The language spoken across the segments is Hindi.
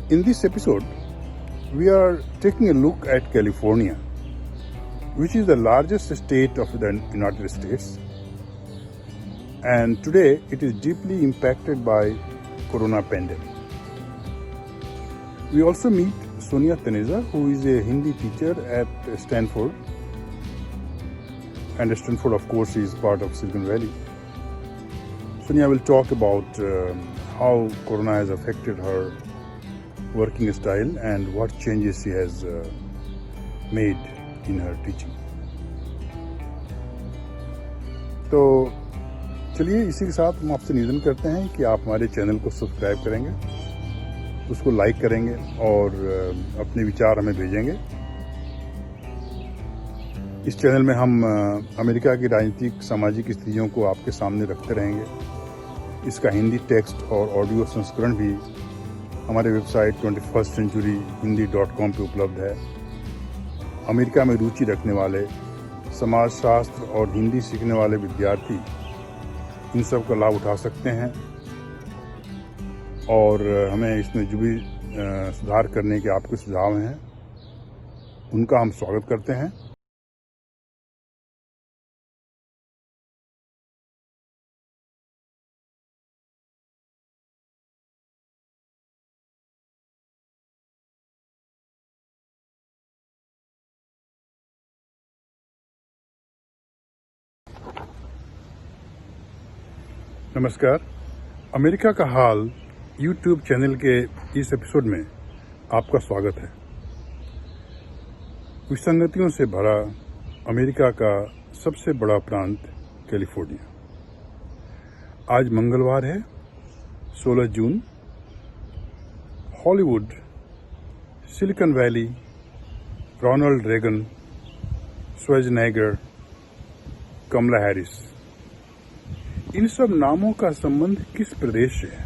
In this episode, we are taking a look at California, which is the largest state of the United States. And today, it is deeply impacted by Corona pandemic. We also meet Sonia Taneja, who is a Hindi teacher at Stanford. And Stanford, of course, is part of Silicon Valley. Sonia will talk about how Corona has affected her working style and what changes she has made in her teaching. तो चलिए इसी के साथ हम आपसे निवेदन करते हैं कि आप हमारे चैनल को सब्सक्राइब करेंगे, उसको लाइक करेंगे और अपने विचार हमें भेजेंगे। इस चैनल में हम अमेरिका की राजनीतिक सामाजिक स्थितियों को आपके सामने रखते रहेंगे। इसका हिंदी टेक्स्ट और ऑडियो संस्करण भी हमारे वेबसाइट 21stcenturyhindi.com पे उपलब्ध है। अमेरिका में रुचि रखने वाले समाजशास्त्र और हिंदी सीखने वाले विद्यार्थी इन सब का लाभ उठा सकते हैं और हमें इसमें जो भी सुधार करने के आपके सुझाव हैं उनका हम स्वागत करते हैं। नमस्कार, अमेरिका का हाल YouTube चैनल के इस एपिसोड में आपका स्वागत है। विसंगतियों से भरा अमेरिका का सबसे बड़ा प्रांत कैलिफोर्निया। आज मंगलवार है 16 जून। Hollywood, Silicon Valley, Ronald Reagan, Schwarzenegger, Kamala Harris, इन सब नामों का संबंध किस प्रदेश से है?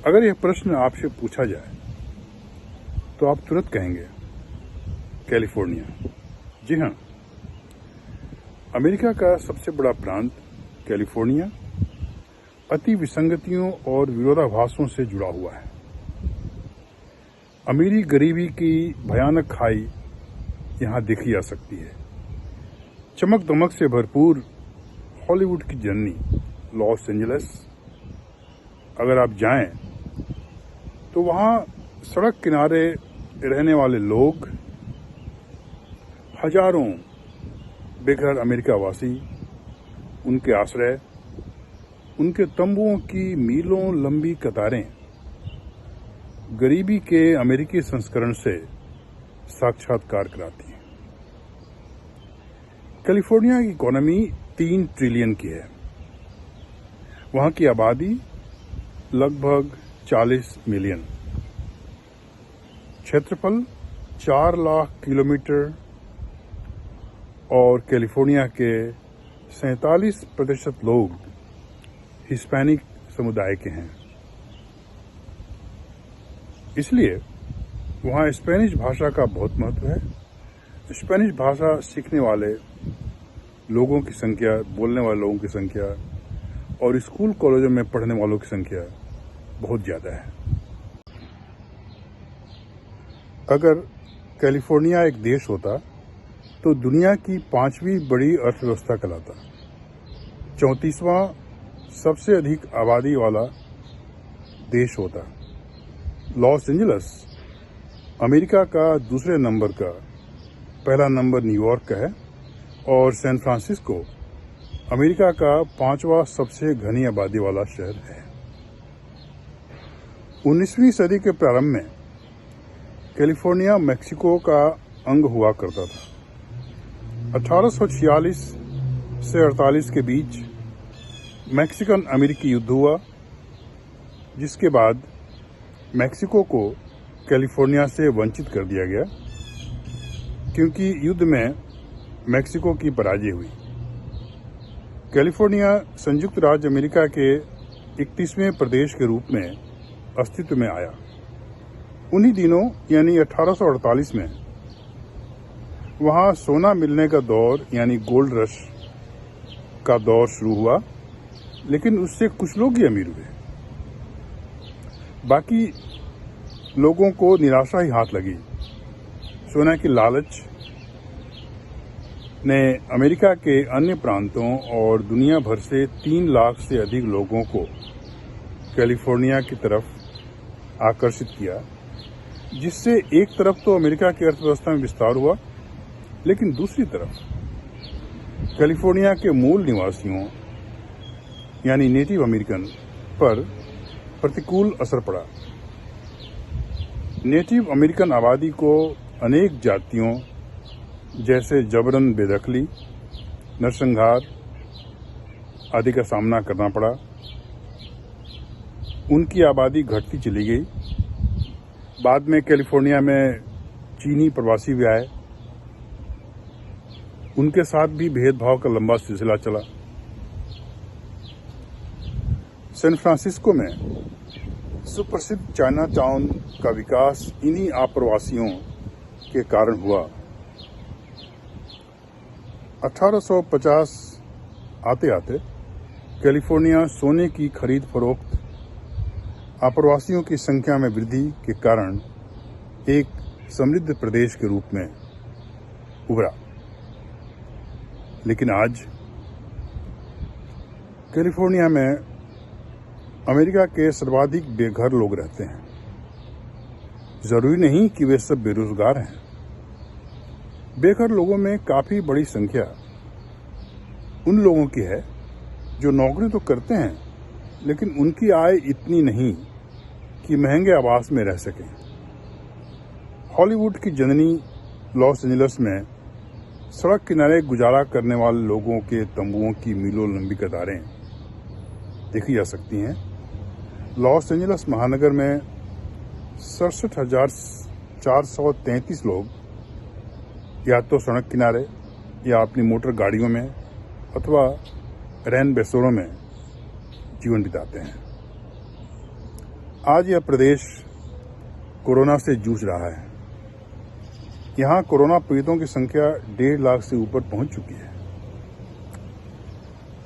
अगर यह प्रश्न आपसे पूछा जाए तो आप तुरंत कहेंगे कैलिफोर्निया। जी हाँ, अमेरिका का सबसे बड़ा प्रांत कैलिफोर्निया अति विसंगतियों और विरोधाभासों से जुड़ा हुआ है। अमीरी गरीबी की भयानक खाई यहाँ देखी जा सकती है। चमक दमक से भरपूर हॉलीवुड की जननी लॉस एंजलिस, अगर आप जाएं तो वहां सड़क किनारे रहने वाले लोग, हजारों बेघर अमेरिका वासी, उनके आश्रय, उनके तंबुओं की मीलों लंबी कतारें गरीबी के अमेरिकी संस्करण से साक्षात्कार कराती हैं। कैलिफोर्निया की इकोनॉमी 3 ट्रिलियन की है। वहां की आबादी लगभग 40 मिलियन। क्षेत्रफल 4 लाख किलोमीटर और कैलिफोर्निया के 47% लोग हिस्पैनिक समुदाय के हैं। इसलिए वहां स्पेनिश भाषा का बहुत महत्व है। स्पेनिश भाषा सीखने वाले लोगों की संख्या, बोलने वाले लोगों की संख्या और स्कूल कॉलेजों में पढ़ने वालों की संख्या बहुत ज़्यादा है। अगर कैलिफोर्निया एक देश होता तो दुनिया की 5वीं बड़ी अर्थव्यवस्था कहलाता। 34वां सबसे अधिक आबादी वाला देश होता। लॉस एंजलिस अमेरिका का दूसरे नंबर का, पहला नंबर न्यूयॉर्क का है और सैन फ्रांसिस्को अमेरिका का 5वां सबसे घनी आबादी वाला शहर है। 19वीं सदी के प्रारंभ में कैलिफोर्निया मैक्सिको का अंग हुआ करता था। 1846 से 48 के बीच मैक्सिकन अमेरिकी युद्ध हुआ, जिसके बाद मैक्सिको को कैलिफोर्निया से वंचित कर दिया गया क्योंकि युद्ध में मैक्सिको की पराजय हुई। कैलिफोर्निया संयुक्त राज्य अमेरिका के 31वें प्रदेश के रूप में अस्तित्व में आया। उन्हीं दिनों यानी 1848 में वहां सोना मिलने का दौर यानी गोल्ड रश का दौर शुरू हुआ, लेकिन उससे कुछ लोग ही अमीर हुए। बाकी लोगों को निराशा ही हाथ लगी। सोना की लालच ने अमेरिका के अन्य प्रांतों और दुनिया भर से 3 लाख से अधिक लोगों को कैलिफोर्निया की तरफ आकर्षित किया, जिससे एक तरफ तो अमेरिका की अर्थव्यवस्था में विस्तार हुआ, लेकिन दूसरी तरफ कैलिफोर्निया के मूल निवासियों यानी नेटिव अमेरिकन पर प्रतिकूल असर पड़ा। नेटिव अमेरिकन आबादी को अनेक जातियों जैसे जबरन बेदखली, नरसंहार आदि का सामना करना पड़ा। उनकी आबादी घटती चली गई। बाद में कैलिफोर्निया में चीनी प्रवासी भी आए, उनके साथ भी भेदभाव का लंबा सिलसिला चला। सैन फ्रांसिस्को में सुप्रसिद्ध चाइना टाउन का विकास इन्हीं आप्रवासियों के कारण हुआ। 1850 आते आते कैलिफोर्निया सोने की खरीद फरोख्त आप्रवासियों की संख्या में वृद्धि के कारण एक समृद्ध प्रदेश के रूप में उभरा। लेकिन आज कैलिफोर्निया में अमेरिका के सर्वाधिक बेघर लोग रहते हैं। जरूरी नहीं कि वे सब बेरोजगार हैं। बेघर लोगों में काफी बड़ी संख्या उन लोगों की है जो नौकरी तो करते हैं, लेकिन उनकी आय इतनी नहीं कि महंगे आवास में रह सकें। हॉलीवुड की जननी लॉस एंजलिस में सड़क किनारे गुजारा करने वाले लोगों के तंबुओं की मीलों लंबी कतारें देखी जा सकती हैं। लॉस एंजलिस महानगर में 67,433 लोग या तो सड़क किनारे या अपनी मोटर गाड़ियों में अथवा रैन बसेरों में जीवन बिताते हैं। आज यह प्रदेश कोरोना से जूझ रहा है। यहाँ कोरोना पीड़ितों की संख्या 1.5 लाख से ऊपर पहुंच चुकी है।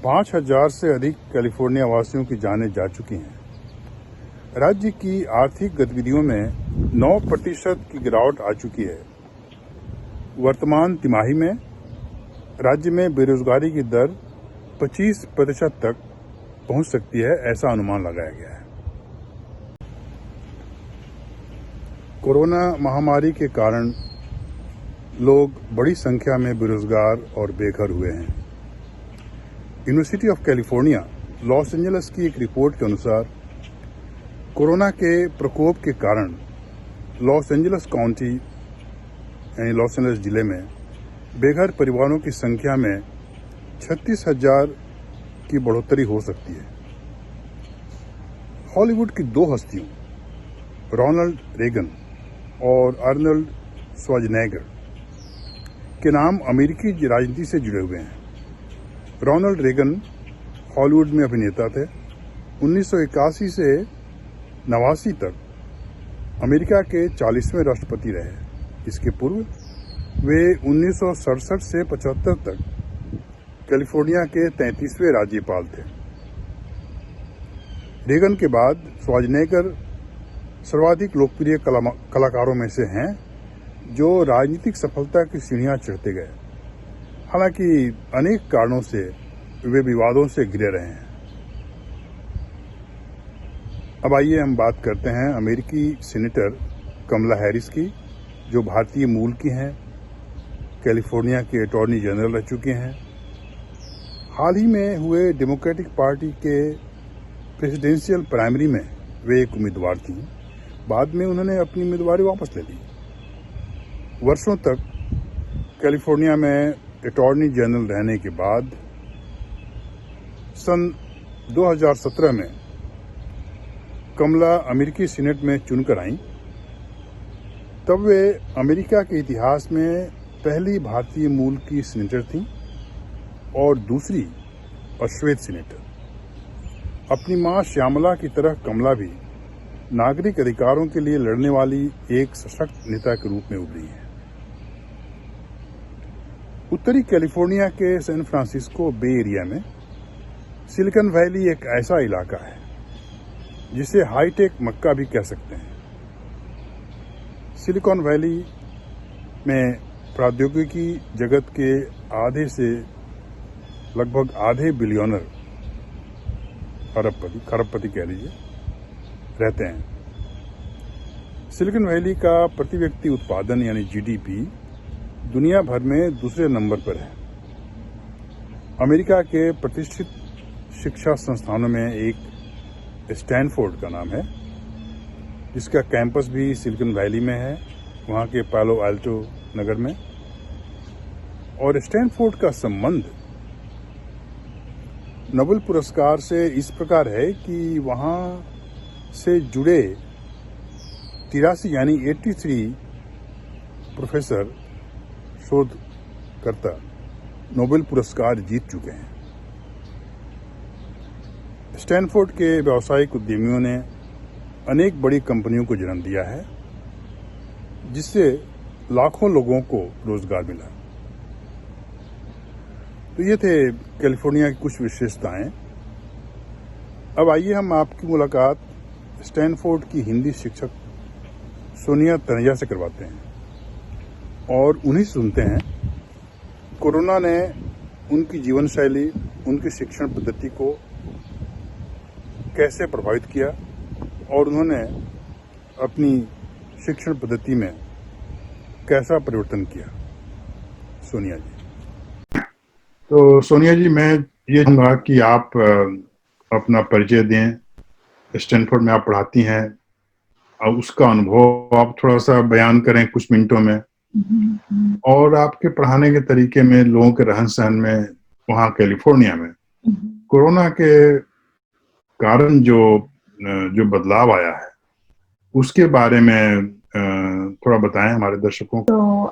5,000 से अधिक कैलिफोर्निया वासियों की जानें जा चुकी हैं। राज्य की आर्थिक गतिविधियों में 9% की गिरावट आ चुकी है। वर्तमान तिमाही में राज्य में बेरोजगारी की दर 25% तक पहुंच सकती है, ऐसा अनुमान लगाया गया है। कोरोना महामारी के कारण लोग बड़ी संख्या में बेरोजगार और बेघर हुए हैं। University of California Los Angeles की एक रिपोर्ट के अनुसार कोरोना के प्रकोप के कारण लॉस एंजलिस काउंटी यानी लॉस एंजलिस जिले में बेघर परिवारों की संख्या में 36,000 की बढ़ोतरी हो सकती है। हॉलीवुड की 2 हस्तियों रोनाल्ड रेगन और अर्नल्ड श्वार्ज़नेगर के नाम अमेरिकी राजनीति से जुड़े हुए हैं। रोनाल्ड रेगन हॉलीवुड में अभिनेता थे। 1981 से 89 तक अमेरिका के 40वें राष्ट्रपति रहे। इसके पूर्व वे 1967 से 75 तक कैलिफोर्निया के 33वें राज्यपाल थे। रेगन के बाद श्वार्ज़नेगर सर्वाधिक लोकप्रिय कलाकारों में से हैं जो राजनीतिक सफलता की सीढ़ियां चढ़ते गए। हालांकि अनेक कारणों से वे विवादों से घिरे रहे हैं। अब आइए हम बात करते हैं अमेरिकी सीनेटर कमला हैरिस की, जो भारतीय मूल की हैं, कैलिफोर्निया के अटॉर्नी जनरल रह चुके हैं। हाल ही में हुए डेमोक्रेटिक पार्टी के प्रेसिडेंशियल प्राइमरी में वे एक उम्मीदवार थीं। बाद में उन्होंने अपनी उम्मीदवारी वापस ले ली। वर्षों तक कैलिफोर्निया में अटॉर्नी जनरल रहने के बाद सन 2017 में कमला अमेरिकी सीनेट में चुनकर आईं। तब वे अमेरिका के इतिहास में पहली भारतीय मूल की सीनेटर थीं और दूसरी अश्वेत सीनेटर। अपनी मां श्यामला की तरह कमला भी नागरिक अधिकारों के लिए लड़ने वाली एक सशक्त नेता के रूप में उभरी है। उत्तरी कैलिफोर्निया के सैन फ्रांसिस्को बे एरिया में सिलिकॉन वैली एक ऐसा इलाका है जिसे हाईटेक मक्का भी कह सकते हैं। सिलिकॉन वैली में प्रौद्योगिकी जगत के आधे से लगभग आधे बिलियनर, अरबपति, खरबपति कह लीजिए, रहते हैं। सिलिकॉन वैली का प्रति व्यक्ति उत्पादन यानी जीडीपी दुनिया भर में दूसरे नंबर पर है। अमेरिका के प्रतिष्ठित शिक्षा संस्थानों में एक स्टैनफोर्ड का नाम है, जिसका कैंपस भी सिलिकॉन वैली में है, वहाँ के पालो आल्टो नगर में। और स्टैनफोर्ड का संबंध नोबेल पुरस्कार से इस प्रकार है कि वहाँ से जुड़े 83 यानी 83 प्रोफेसर, शोधकर्ता नोबेल पुरस्कार जीत चुके हैं। स्टैनफोर्ड के व्यावसायिक उद्यमियों ने अनेक बड़ी कंपनियों को जन्म दिया है, जिससे लाखों लोगों को रोजगार मिला। तो ये थे कैलिफोर्निया की कुछ विशेषताएं। अब आइए हम आपकी मुलाकात स्टैनफोर्ड की हिंदी शिक्षक सोनिया तनेजा से करवाते हैं और उन्हीं से सुनते हैं कोरोना ने उनकी जीवन शैली, उनकी शिक्षण पद्धति को कैसे प्रभावित किया और उन्होंने अपनी शिक्षण पद्धति में कैसा परिवर्तन किया। सोनिया जी। तो सोनिया जी, मैं ये चाहूँगा कि आप अपना परिचय दें। स्टैनफोर्ड में आप पढ़ाती हैं और उसका अनुभव आप थोड़ा सा बयान करें कुछ मिनटों में, और आपके पढ़ाने के तरीके में, लोगों के रहन सहन में वहाँ कैलिफोर्निया में कोरोना के कारण जो बदलाव आया है उसके बारे में थोड़ा बताएं हमारे दर्शकों को। तो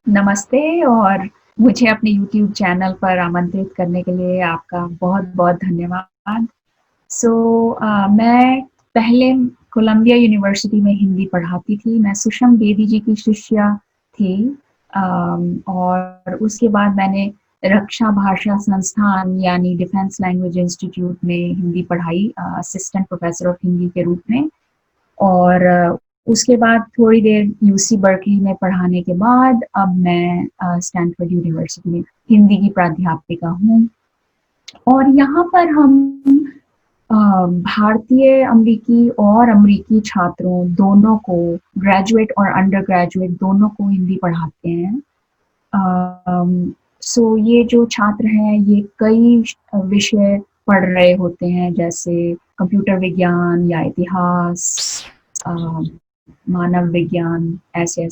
नमस्ते, और मुझे अपने YouTube चैनल पर आमंत्रित करने के लिए आपका बहुत बहुत धन्यवाद। मैं पहले कोलंबिया यूनिवर्सिटी में हिंदी पढ़ाती थी। मैं सुषम बेदी जी की शिष्या थी, और उसके बाद मैंने रक्षा भाषा संस्थान यानी डिफेंस लैंग्वेज इंस्टीट्यूट में हिंदी पढ़ाई, असिस्टेंट प्रोफेसर ऑफ हिंदी के रूप में। और उसके बाद थोड़ी देर यूसी बर्कली में पढ़ाने के बाद अब मैं स्टैनफोर्ड यूनिवर्सिटी में हिंदी की प्राध्यापिका हूँ। और यहाँ पर हम भारतीय अमेरिकी और अमेरिकी छात्रों दोनों को, ग्रेजुएट और अंडर ग्रेजुएट दोनों को हिंदी पढ़ाते हैं। ये जो छात्र हैं ये कई विषय पढ़ रहे होते हैं, जैसे कंप्यूटर विज्ञान या इतिहास, मानव विज्ञान, ऐसे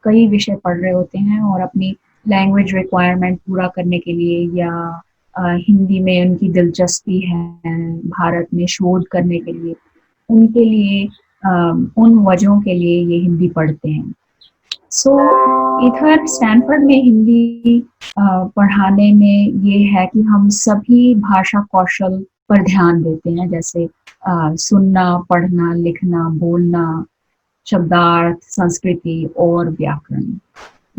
कई विषय पढ़ रहे होते हैं। और अपनी लैंग्वेज रिक्वायरमेंट पूरा करने के लिए या हिंदी में उनकी दिलचस्पी है भारत में शोध करने के लिए, उनके लिए उन वजहों के लिए ये हिंदी पढ़ते हैं। इधर स्टैनफोर्ड में हिंदी पढ़ाने में ये है कि हम सभी भाषा कौशल पर ध्यान देते हैं, जैसे सुनना, पढ़ना, लिखना, बोलना, शब्दार्थ, संस्कृति और व्याकरण,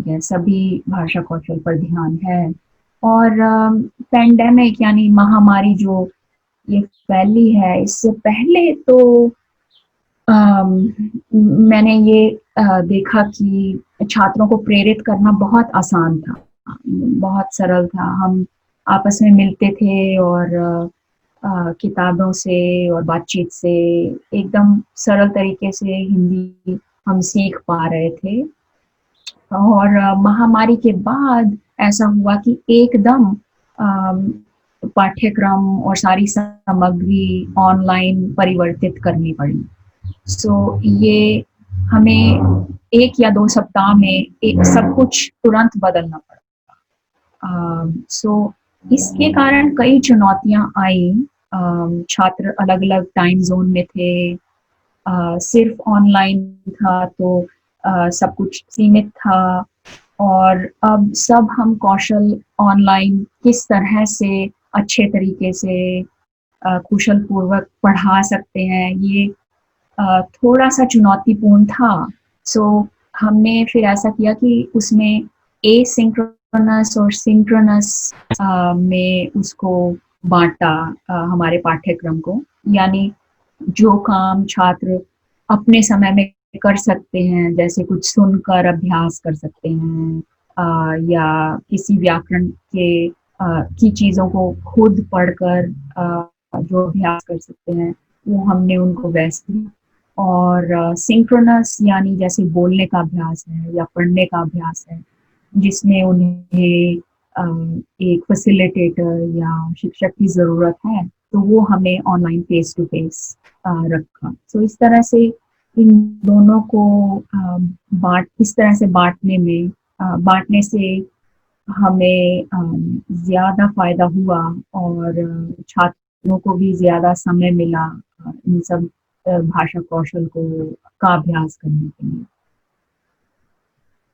ये सभी भाषा कौशल पर ध्यान है। और पेंडेमिक यानी महामारी जो ये फैली है, इससे पहले तो मैंने ये देखा कि छात्रों को प्रेरित करना बहुत आसान था, बहुत सरल था। हम आपस में मिलते थे और किताबों से और बातचीत से एकदम सरल तरीके से हिंदी हम सीख पा रहे थे। और महामारी के बाद ऐसा हुआ कि एकदम पाठ्यक्रम और सारी सामग्री ऑनलाइन परिवर्तित करनी पड़ी। ये हमें 1 या 2 सप्ताह में सब कुछ तुरंत बदलना पड़ा। इसके कारण कई चुनौतियां आई। छात्र अलग अलग टाइम जोन में थे, सिर्फ ऑनलाइन था तो सब कुछ सीमित था। और अब सब हम कौशल ऑनलाइन किस तरह से अच्छे तरीके से कुशल पूर्वक पढ़ा सकते हैं, ये थोड़ा सा चुनौतीपूर्ण था। हमने फिर ऐसा किया कि उसमें एसिंक्रोनस और सिंक्रोनस में उसको बांटा, हमारे पाठ्यक्रम को। यानी जो काम छात्र अपने समय में कर सकते हैं, जैसे कुछ सुनकर अभ्यास कर सकते हैं, या किसी व्याकरण की चीज़ों को खुद पढ़कर जो अभ्यास कर सकते हैं, वो हमने उनको वैसे ही। और सिंक्रोनस यानी जैसे बोलने का अभ्यास है या पढ़ने का अभ्यास है, जिसमें उन्हें एक फैसिलिटेटर या शिक्षक की ज़रूरत है, तो वो हमने ऑनलाइन फेस टू फेस रखा। सो इस तरह से इन दोनों को इस तरह से बाँटने से हमें ज़्यादा फ़ायदा हुआ, और छात्रों को भी ज़्यादा समय मिला इन सब भाषा कौशल का अभ्यास करने के लिए।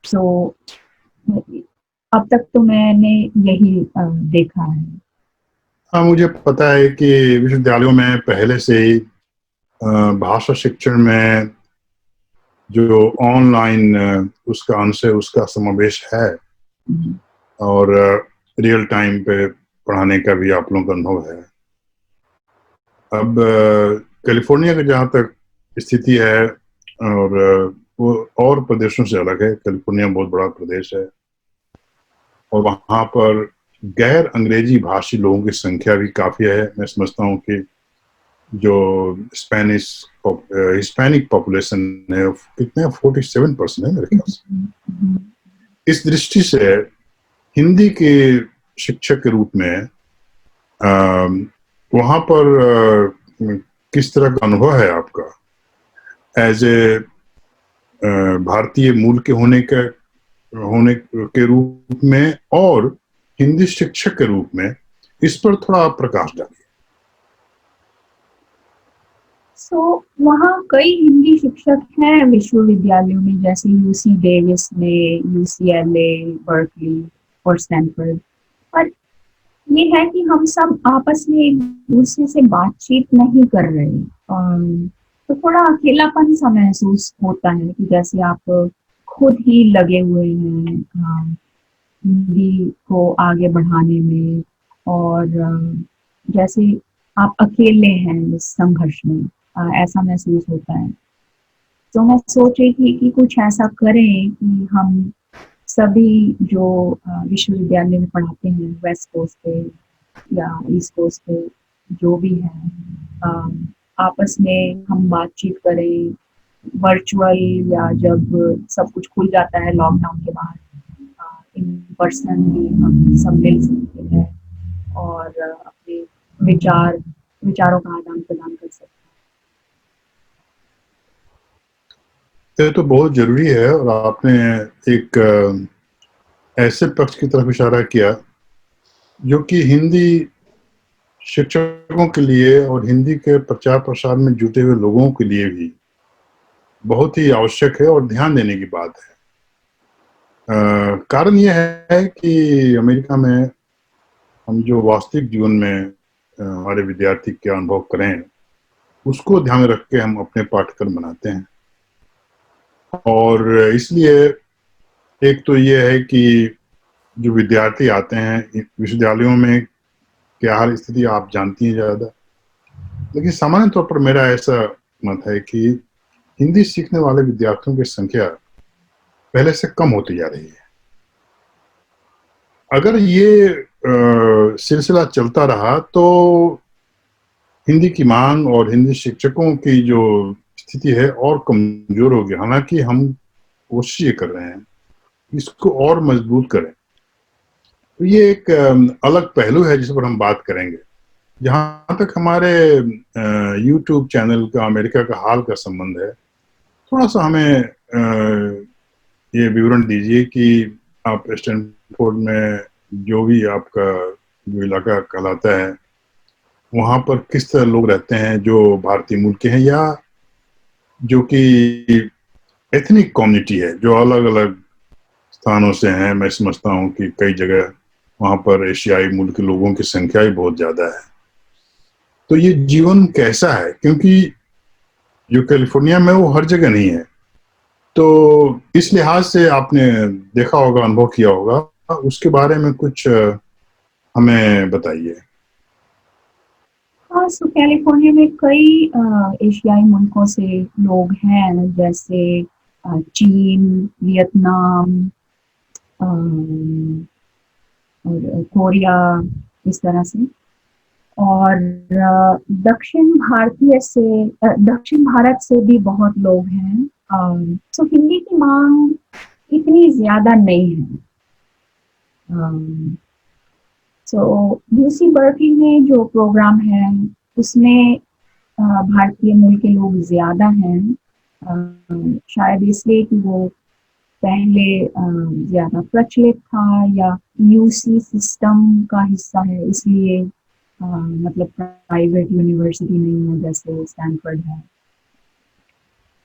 सो अब तक तो मैंने यही देखा है। हाँ, मुझे पता है कि विश्वविद्यालयों में पहले से ही भाषा शिक्षण में जो ऑनलाइन उसका अंश है, उसका समावेश है, और रियल टाइम पे पढ़ाने का भी आप लोगों का अनुभव है। अब कैलिफोर्निया की जहाँ तक स्थिति है, और वो और प्रदेशों से अलग है। कैलिफोर्निया बहुत बड़ा प्रदेश है, और वहाँ पर गैर अंग्रेजी भाषी लोगों की संख्या भी काफ़ी है। मैं समझता हूँ कि जो हिस्पैनिक पॉपुलेशन है, कितने 47% है मेरे ख्याल से। इस दृष्टि से हिंदी के शिक्षक के रूप में वहाँ पर किस तरह का अनुभव है आपका, एज ए भारतीय मूल के होने के रूप में और हिंदी शिक्षक के रूप में? इस पर थोड़ा आप प्रकाश डालिए। वहाँ कई हिंदी शिक्षक हैं विश्वविद्यालयों में, जैसे यूसी डेविस में, यूसीएलए, बर्कली और स्टैनफोर्ड। पर ये है कि हम सब आपस में एक दूसरे से बातचीत नहीं कर रहे, तो थोड़ा अकेलापन सा महसूस होता है कि जैसे आप खुद ही लगे हुए हैं हिंदी को आगे बढ़ाने में, और जैसे आप अकेले हैं इस संघर्ष में, ऐसा महसूस होता है। तो मैं सोच रही थी कि कुछ ऐसा करें कि हम सभी जो विश्वविद्यालय में पढ़ाते हैं, वेस्ट कोस्ट पे या ईस्ट कोस्ट पे, जो भी है, आपस में हम बातचीत करें, वर्चुअल, या जब सब कुछ खुल जाता है लॉकडाउन के बाद, इन पर्सन भी हम सब मिल सकते हैं और अपने विचारों का आदान प्रदान कर सकते हैं। ये तो बहुत जरूरी है, और आपने एक ऐसे पक्ष की तरफ इशारा किया जो कि हिंदी शिक्षकों के लिए और हिंदी के प्रचार प्रसार में जुटे हुए लोगों के लिए भी बहुत ही आवश्यक है और ध्यान देने की बात है। कारण यह है कि अमेरिका में हम जो वास्तविक जीवन में हमारे विद्यार्थी क्या अनुभव करें, उसको ध्यान में रख के हम अपने पाठ्यक्रम बनाते हैं। और इसलिए एक तो ये है कि जो विद्यार्थी आते हैं विश्वविद्यालयों में, क्या हाल स्थिति आप जानती हैं ज़्यादा, लेकिन सामान्य तौर पर मेरा ऐसा मत है कि हिंदी सीखने वाले विद्यार्थियों की संख्या पहले से कम होती जा रही है। अगर ये सिलसिला चलता रहा तो हिंदी की मांग और हिंदी शिक्षकों की जो स्थिति है और कमजोर होगी। हालांकि हम कोशिश ये कर रहे हैं इसको और मजबूत करें। तो ये एक अलग पहलू है जिस पर हम बात करेंगे। जहां तक हमारे YouTube चैनल का अमेरिका का हाल का संबंध है, थोड़ा सा हमें ये विवरण दीजिए कि आप स्टैनफोर्ड में जो भी आपका जो इलाका कहलाता है, वहाँ पर किस तरह लोग रहते हैं जो भारतीय मूल के हैं, या जो कि एथनिक कम्युनिटी है जो अलग अलग स्थानों से हैं। मैं समझता हूँ कि कई जगह वहाँ पर एशियाई मूल के लोगों की संख्या ही बहुत ज़्यादा है। तो ये जीवन कैसा है, क्योंकि जो कैलिफोर्निया में वो हर जगह नहीं है। तो इस लिहाज से आपने देखा होगा, अनुभव किया होगा, उसके बारे में कुछ हमें बताइए। सो कैलिफोर्निया में कई एशियाई मुल्कों से लोग हैं, जैसे चीन, वियतनाम, अम, और कोरिया, इस तरह से। और दक्षिण भारत से भी बहुत लोग हैं। सो हिंदी की मांग इतनी ज्यादा नहीं है। सो यूसी बर्कली में जो प्रोग्राम है उसमें भारतीय मूल के लोग ज्यादा हैं। शायद इसलिए कि वो पहले ज्यादा प्रचलित था, या यूसी सिस्टम का हिस्सा है, इसलिए मतलब प्राइवेट यूनिवर्सिटी नहीं है जैसे स्टैनफोर्ड है।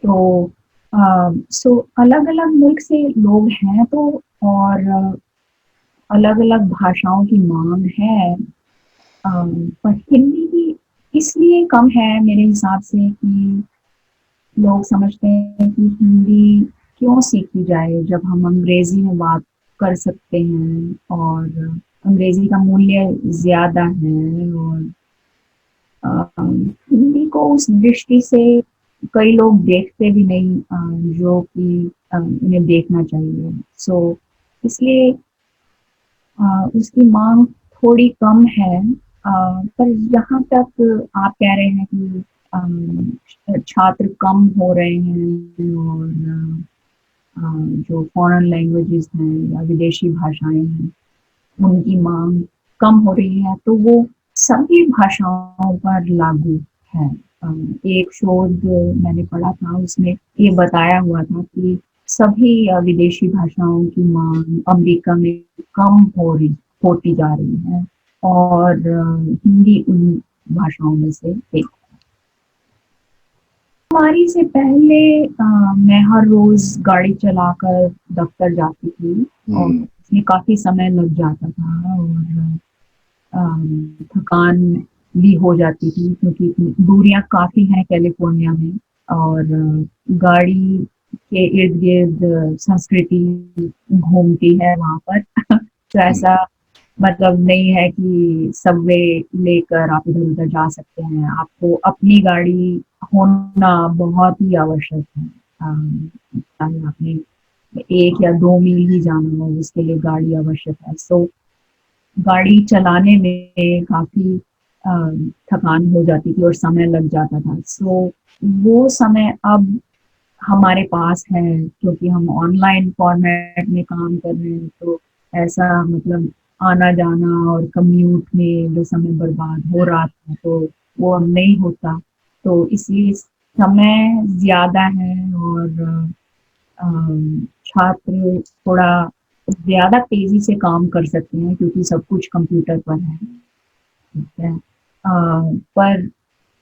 तो सो अलग अलग मुल्क से लोग हैं, तो और अलग अलग भाषाओं की मांग है। पर हिंदी की इसलिए कम है मेरे हिसाब से कि लोग समझते हैं कि हिंदी क्यों सीखी जाए जब हम अंग्रेजी में बात कर सकते हैं, और अंग्रेजी का मूल्य ज्यादा है। और हिंदी को उस दृष्टि से कई लोग देखते भी नहीं, जो कि उन्हें देखना चाहिए। सो इसलिए उसकी मांग थोड़ी कम है। पर जहाँ तक आप कह रहे हैं कि छात्र कम हो रहे हैं, और जो फॉरेन लैंग्वेजेस हैं या विदेशी भाषाएं हैं उनकी मांग कम हो रही है, तो वो सभी भाषाओं पर लागू है। एक शोध मैंने पढ़ा था, उसमें ये बताया हुआ था कि सभी विदेशी भाषाओं की मांग अमेरिका में कम होती जा रही है, और हिंदी उन भाषाओं में से एक। महामारी से पहले मैं हर रोज गाड़ी चलाकर दफ्तर जाती थी, और इसमें काफी समय लग जाता था, और थकान भी हो जाती थी क्योंकि दूरियां काफी हैं कैलिफोर्निया में, और गाड़ी के इर्द गिर्द संस्कृति घूमती है वहां पर। तो ऐसा मतलब नहीं है कि सबवे लेकर आप इधर उधर जा सकते हैं, आपको अपनी गाड़ी होना बहुत ही आवश्यक है। चाहे आपने 1 या 2 मील ही जाना हो, उसके लिए गाड़ी आवश्यक है। सो गाड़ी चलाने में काफी थकान हो जाती थी और समय लग जाता था। सो वो समय अब हमारे पास है, क्योंकि हम ऑनलाइन फॉर्मेट में काम कर रहे हैं, तो ऐसा मतलब आना जाना और कम्यूट में जो समय बर्बाद हो रहा था, तो वो अब नहीं होता। तो इसलिए समय ज्यादा है, और छात्र थोड़ा ज्यादा तेजी से काम कर सकते हैं क्योंकि सब कुछ कंप्यूटर पर है। ठीक है। पर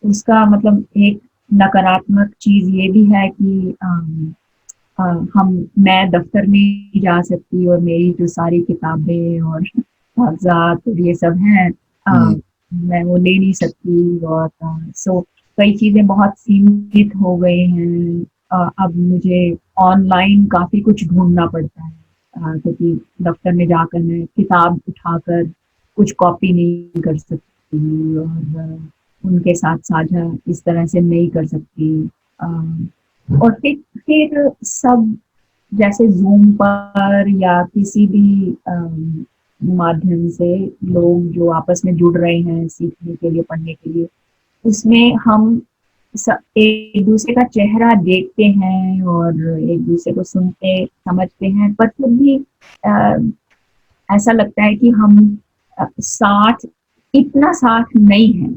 उसका मतलब एक नकारात्मक चीज ये भी है कि मैं दफ्तर नहीं जा सकती, और मेरी जो सारी किताबें और कागजात और ये सब हैं, मैं वो ले नहीं सकती। और सो कई चीजें बहुत सीमित हो गई हैं। अब मुझे ऑनलाइन काफी कुछ ढूंढना पड़ता है, क्योंकि दफ्तर में जाकर मैं किताब उठाकर कुछ कॉपी नहीं कर सकती, और उनके साथ साझा इस तरह से नहीं कर सकती। और फिर सब जैसे जूम पर या किसी भी माध्यम से लोग जो आपस में जुड़ रहे हैं सीखने के लिए, पढ़ने के लिए, उसमें हम एक दूसरे का चेहरा देखते हैं और एक दूसरे को सुनते समझते हैं, पर फिर भी ऐसा लगता है कि हम साथ इतना साथ नहीं है।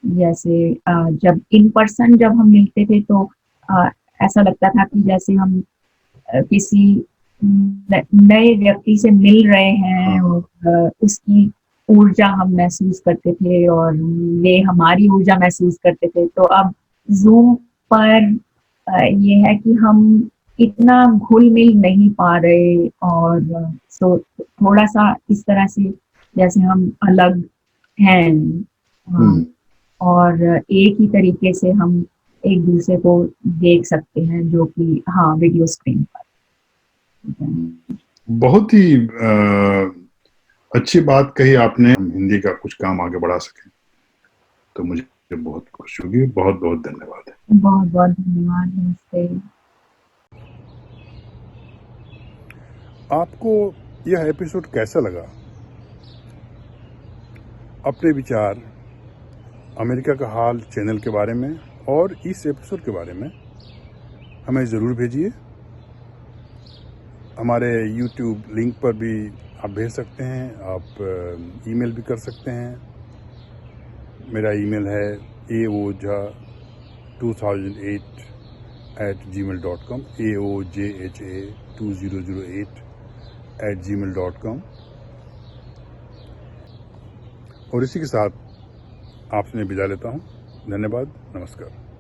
जैसे जब इन पर्सन जब हम मिलते थे, तो ऐसा लगता था कि जैसे हम किसी नए व्यक्ति से मिल रहे हैं, और उसकी ऊर्जा हम महसूस करते थे और वे हमारी ऊर्जा महसूस करते थे। तो अब जूम पर ये है कि हम इतना घुल मिल नहीं पा रहे, और तो थोड़ा सा इस तरह से जैसे हम अलग हैं, और एक ही तरीके से हम एक दूसरे को देख सकते हैं, जो कि हाँ वीडियो स्क्रीन पर। बहुत ही अच्छी बात कही आपने, हिंदी का कुछ काम आगे बढ़ा सके। तो मुझे बहुत खुशी होगी। बहुत बहुत धन्यवाद। बहुत बहुत धन्यवाद। नमस्ते। आपको यह एपिसोड कैसा लगा? अपने विचार अमेरिका का हाल चैनल के बारे में और इस एपिसोड के बारे में हमें ज़रूर भेजिए। हमारे YouTube लिंक पर भी आप भेज सकते हैं, आप ईमेल भी कर सकते हैं। मेरा ईमेल है aoja2008@gmail.com, aoja2008@gmail.com। और इसी के साथ आपसे विदा लेता हूँ। धन्यवाद। नमस्कार।